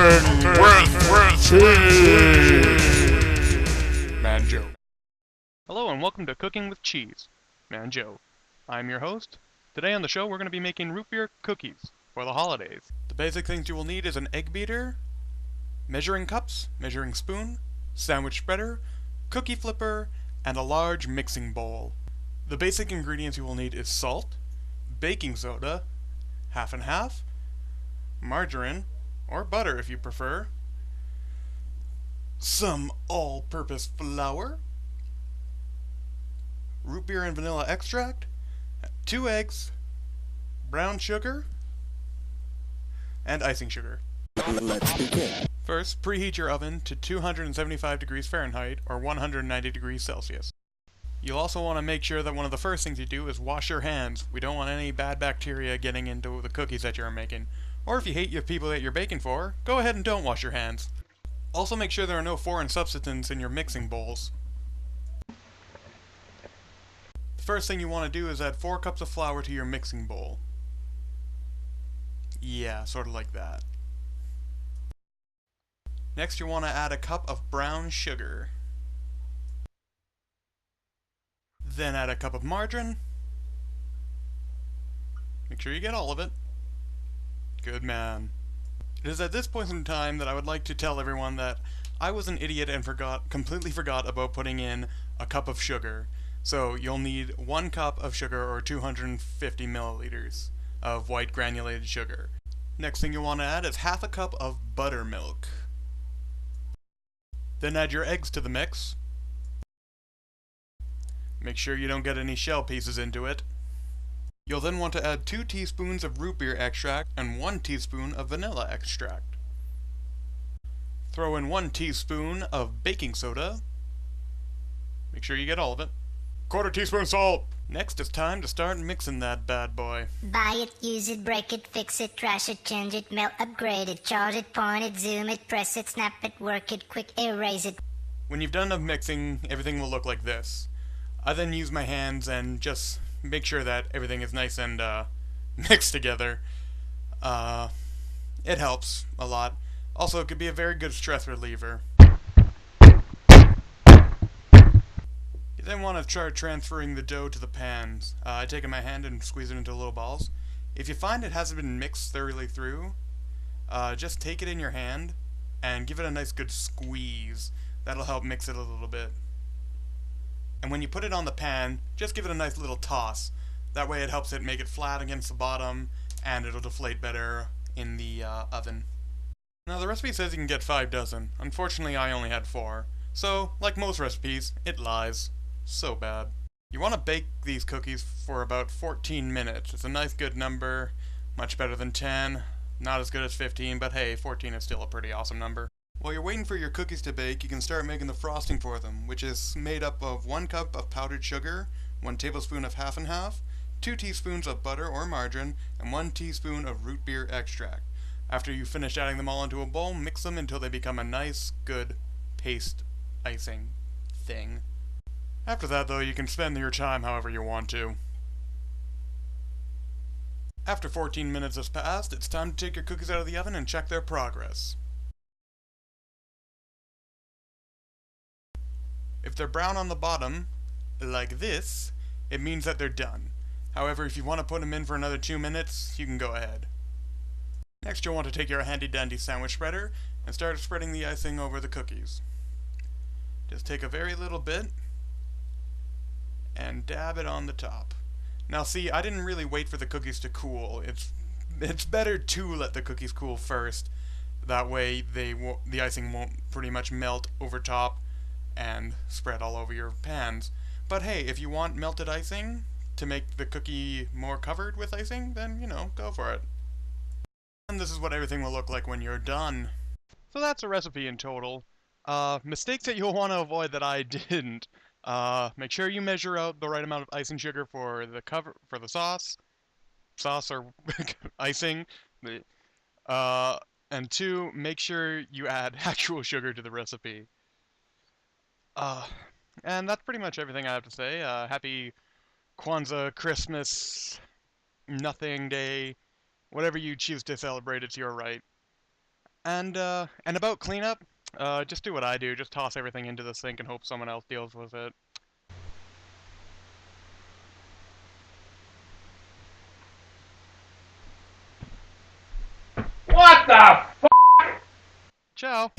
with cheese. Man Joe. Hello and welcome to Cooking with Cheese. Man Joe. I'm your host. Today on the show we're going to be making root beer cookies for the holidays. The basic things you will need is an egg beater, measuring cups, measuring spoon, sandwich spreader, cookie flipper, and a large mixing bowl. The basic ingredients you will need is salt, baking soda, half and half, margarine, or butter if you prefer, some all-purpose flour, root beer and vanilla extract, 2 eggs, brown sugar, and icing sugar. Let's begin. First, preheat your oven to 275 degrees Fahrenheit or 190 degrees Celsius. You'll also want to make sure that one of the first things you do is wash your hands. We don't want any bad bacteria getting into the cookies that you're making. Or if you hate your people that you're baking for, go ahead and don't wash your hands. Also make sure there are no foreign substances in your mixing bowls. The first thing you want to do is add 4 cups of flour to your mixing bowl. Yeah, sort of like that. Next you want to add a cup of brown sugar. Then add a cup of margarine. Make sure you get all of it. Good man. It is at this point in time that I would like to tell everyone that I was an idiot and completely forgot about putting in a cup of sugar. So you'll need 1 cup of sugar or 250 milliliters of white granulated sugar. Next thing you want to add is half a cup of buttermilk. Then add your eggs to the mix. Make sure you don't get any shell pieces into it. You'll then want to add 2 teaspoons of root beer extract and 1 teaspoon of vanilla extract. Throw in 1 teaspoon of baking soda. Make sure you get all of it. 1/4 teaspoon salt! Next it's time to start mixing that bad boy. Buy it, use it, break it, fix it, trash it, change it, melt, upgrade it, charge it, point it, zoom it, press it, snap it, work it, quick erase it. When you've done enough mixing, everything will look like this. I then use my hands and just make sure that everything is nice and mixed together. It helps a lot. Also, it could be a very good stress reliever. You then want to start transferring the dough to the pans. I take it in my hand and squeeze it into little balls. If you find it hasn't been mixed thoroughly through, just take it in your hand and give it a nice good squeeze. That'll help mix it a little bit. And when you put it on the pan, just give it a nice little toss. That way it helps it make it flat against the bottom, and it'll deflate better in the oven. Now the recipe says you can get 5 dozen. Unfortunately I only had 4. So, like most recipes, it lies. So bad. You want to bake these cookies for about 14 minutes. It's a nice good number, much better than 10. Not as good as 15, but hey, 14 is still a pretty awesome number. While you're waiting for your cookies to bake, you can start making the frosting for them, which is made up of 1 cup of powdered sugar, 1 tablespoon of half and half, 2 teaspoons of butter or margarine, and 1 teaspoon of root beer extract. After you finish adding them all into a bowl, mix them until they become a nice, good paste icing thing. After that, though, you can spend your time however you want to. After 14 minutes has passed, it's time to take your cookies out of the oven and check their progress. If they're brown on the bottom, like this, it means that they're done. However, if you want to put them in for another 2 minutes, you can go ahead. Next, you'll want to take your handy-dandy sandwich spreader and start spreading the icing over the cookies. Just take a very little bit and dab it on the top. Now see, I didn't really wait for the cookies to cool. It's better to let the cookies cool first. That way the icing won't pretty much melt over top and spread all over your pans. But hey, if you want melted icing to make the cookie more covered with icing, then, you know, go for it. And this is what everything will look like when you're done. So that's a recipe in total. Mistakes that you'll want to avoid that I didn't. Make sure you measure out the right amount of icing sugar for the sauce or icing. And 2, make sure you add actual sugar to the recipe. And that's pretty much everything I have to say. Happy Kwanzaa, Christmas, Nothing Day, whatever you choose to celebrate, it's your right. And about cleanup, just do what I do. Just toss everything into the sink and hope someone else deals with it. What the f? Ciao.